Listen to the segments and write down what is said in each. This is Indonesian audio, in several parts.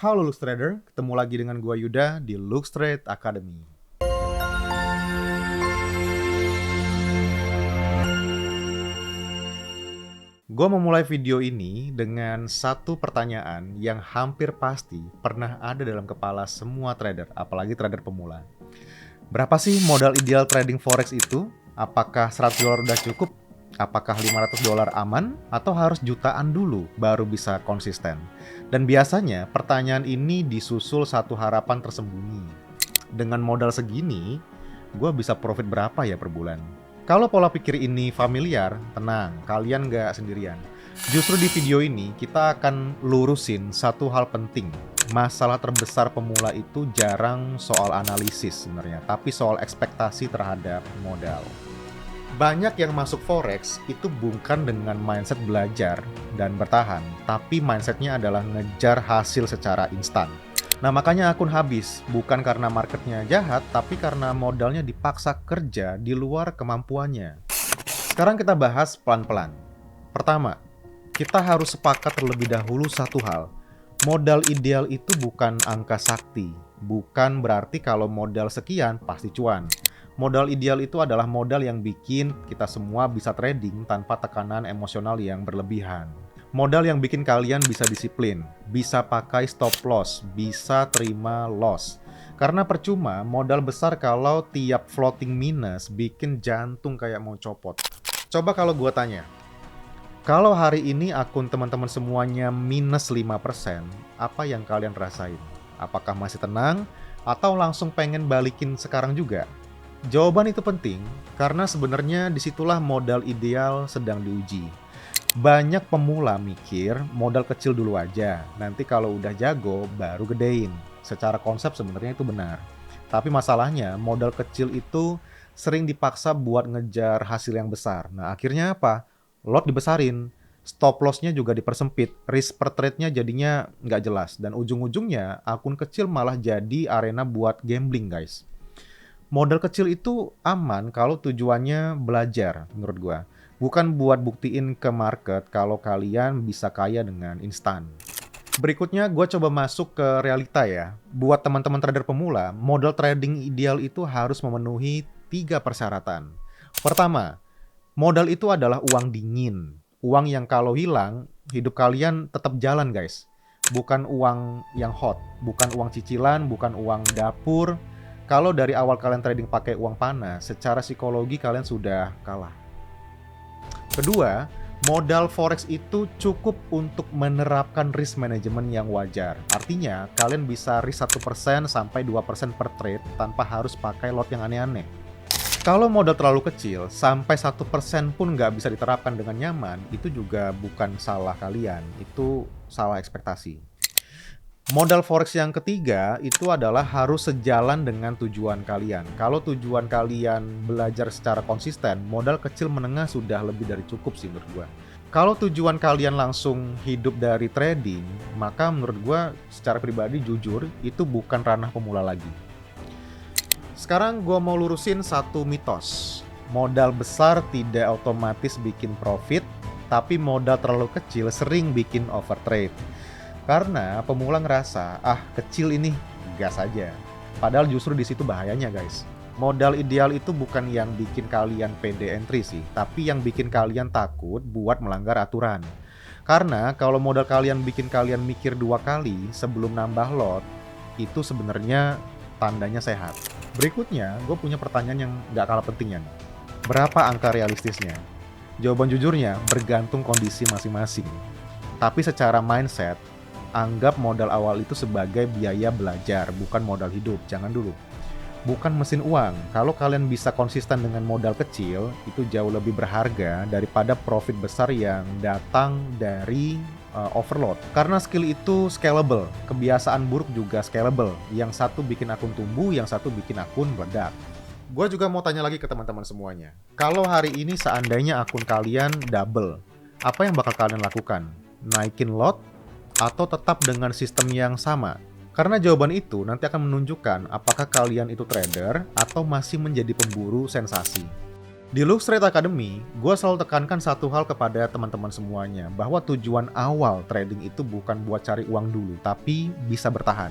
Halo Lux Trader, ketemu lagi dengan gua Yuda di Lux Trade Academy. Gua memulai video ini dengan satu pertanyaan yang hampir pasti pernah ada dalam kepala semua trader, apalagi trader pemula. Berapa sih modal ideal trading forex itu? Apakah $100 udah cukup? Apakah $500 aman? Atau harus jutaan dulu baru bisa konsisten? Dan biasanya pertanyaan ini disusul satu harapan tersembunyi. Dengan modal segini, gue bisa profit berapa ya per bulan? Kalau pola pikir ini familiar, tenang, kalian nggak sendirian. Justru di video ini kita akan lurusin satu hal penting. Masalah terbesar pemula itu jarang soal analisis sebenarnya, tapi soal ekspektasi terhadap modal. Banyak yang masuk forex itu bukan dengan mindset belajar dan bertahan, tapi mindsetnya adalah ngejar hasil secara instan. Nah makanya akun habis, bukan karena marketnya jahat, tapi karena modalnya dipaksa kerja di luar kemampuannya. Sekarang kita bahas pelan-pelan. Pertama, kita harus sepakat terlebih dahulu satu hal. Modal ideal itu bukan angka sakti, bukan berarti kalau modal sekian pasti cuan. Modal ideal itu adalah modal yang bikin kita semua bisa trading tanpa tekanan emosional yang berlebihan. Modal yang bikin kalian bisa disiplin, bisa pakai stop loss, bisa terima loss. Karena percuma modal besar kalau tiap floating minus bikin jantung kayak mau copot. Coba kalau gua tanya, kalau hari ini akun teman-teman semuanya minus 5%, apa yang kalian rasain? Apakah masih tenang atau langsung pengen balikin sekarang juga? Jawaban itu penting karena sebenarnya disitulah modal ideal sedang diuji. Banyak pemula mikir modal kecil dulu aja, nanti kalau udah jago baru gedein. Secara konsep sebenarnya itu benar. Tapi masalahnya modal kecil itu sering dipaksa buat ngejar hasil yang besar. Nah akhirnya apa? Lot dibesarin, stop loss-nya juga dipersempit, risk per trade-nya jadinya nggak jelas. Dan ujung-ujungnya akun kecil malah jadi arena buat gambling guys. Modal kecil itu aman kalau tujuannya belajar menurut gua. Bukan buat buktiin ke market kalau kalian bisa kaya dengan instan. Berikutnya gue coba masuk ke realita ya. Buat teman-teman trader pemula, modal trading ideal itu harus memenuhi 3 persyaratan. Pertama, modal itu adalah uang dingin. Uang yang kalau hilang, hidup kalian tetap jalan guys. Bukan uang yang hot, bukan uang cicilan, bukan uang dapur. Kalau dari awal kalian trading pakai uang panas, secara psikologi kalian sudah kalah. Kedua, modal forex itu cukup untuk menerapkan risk management yang wajar. Artinya, kalian bisa risk 1% sampai 2% per trade tanpa harus pakai lot yang aneh-aneh. Kalau modal terlalu kecil, sampai 1% pun nggak bisa diterapkan dengan nyaman, itu juga bukan salah kalian, itu salah ekspektasi. Modal forex yang ketiga itu adalah harus sejalan dengan tujuan kalian. Kalau tujuan kalian belajar secara konsisten, modal kecil menengah sudah lebih dari cukup sih menurut gua. Kalau tujuan kalian langsung hidup dari trading, maka menurut gua secara pribadi jujur itu bukan ranah pemula lagi. Sekarang gua mau lurusin satu mitos. Modal besar tidak otomatis bikin profit, tapi modal terlalu kecil sering bikin overtrade. Karena pemula ngerasa, kecil ini, gas aja. Padahal justru di situ bahayanya guys. Modal ideal itu bukan yang bikin kalian pede entry sih, tapi yang bikin kalian takut buat melanggar aturan. Karena kalau modal kalian bikin kalian mikir 2 kali sebelum nambah lot, itu sebenarnya tandanya sehat. Berikutnya, gue punya pertanyaan yang gak kalah pentingnya nih. Berapa angka realistisnya? Jawaban jujurnya bergantung kondisi masing-masing. Tapi secara mindset, anggap modal awal itu sebagai biaya belajar, bukan modal hidup. Jangan dulu. Bukan mesin uang. Kalau kalian bisa konsisten dengan modal kecil, itu jauh lebih berharga daripada profit besar yang datang dari overload. Karena skill itu scalable, kebiasaan buruk juga scalable. Yang satu bikin akun tumbuh, yang satu bikin akun meledak. Gue juga mau tanya lagi ke teman-teman semuanya. Kalau hari ini seandainya akun kalian double, apa yang bakal kalian lakukan? Naikin lot? Atau tetap dengan sistem yang sama? Karena jawaban itu nanti akan menunjukkan apakah kalian itu trader atau masih menjadi pemburu sensasi. Di Lux Trade Academy, gue selalu tekankan satu hal kepada teman-teman semuanya, bahwa tujuan awal trading itu bukan buat cari uang dulu, tapi bisa bertahan.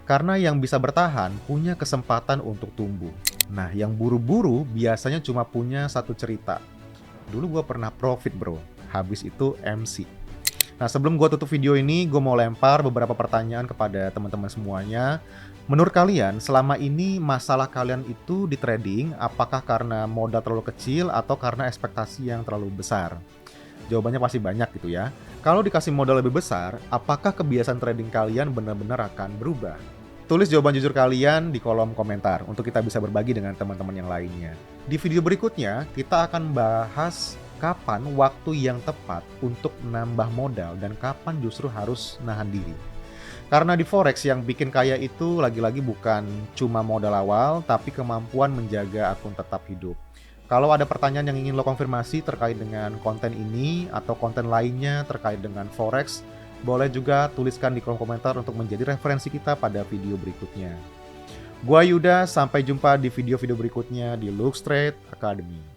Karena yang bisa bertahan punya kesempatan untuk tumbuh. Nah, yang buru-buru biasanya cuma punya satu cerita. Dulu gue pernah profit bro, habis itu MC. Nah, sebelum gue tutup video ini, gue mau lempar beberapa pertanyaan kepada teman-teman semuanya. Menurut kalian, selama ini masalah kalian itu di trading, apakah karena modal terlalu kecil atau karena ekspektasi yang terlalu besar? Jawabannya pasti banyak gitu ya. Kalau dikasih modal lebih besar, apakah kebiasaan trading kalian benar-benar akan berubah? Tulis jawaban jujur kalian di kolom komentar untuk kita bisa berbagi dengan teman-teman yang lainnya. Di video berikutnya, kita akan bahas kapan waktu yang tepat untuk menambah modal dan kapan justru harus nahan diri. Karena di Forex yang bikin kaya itu lagi-lagi bukan cuma modal awal, tapi kemampuan menjaga akun tetap hidup. Kalau ada pertanyaan yang ingin lo konfirmasi terkait dengan konten ini atau konten lainnya terkait dengan Forex, boleh juga tuliskan di kolom komentar untuk menjadi referensi kita pada video berikutnya. Gua Yuda, sampai jumpa di video-video berikutnya di Lux Trade Academy.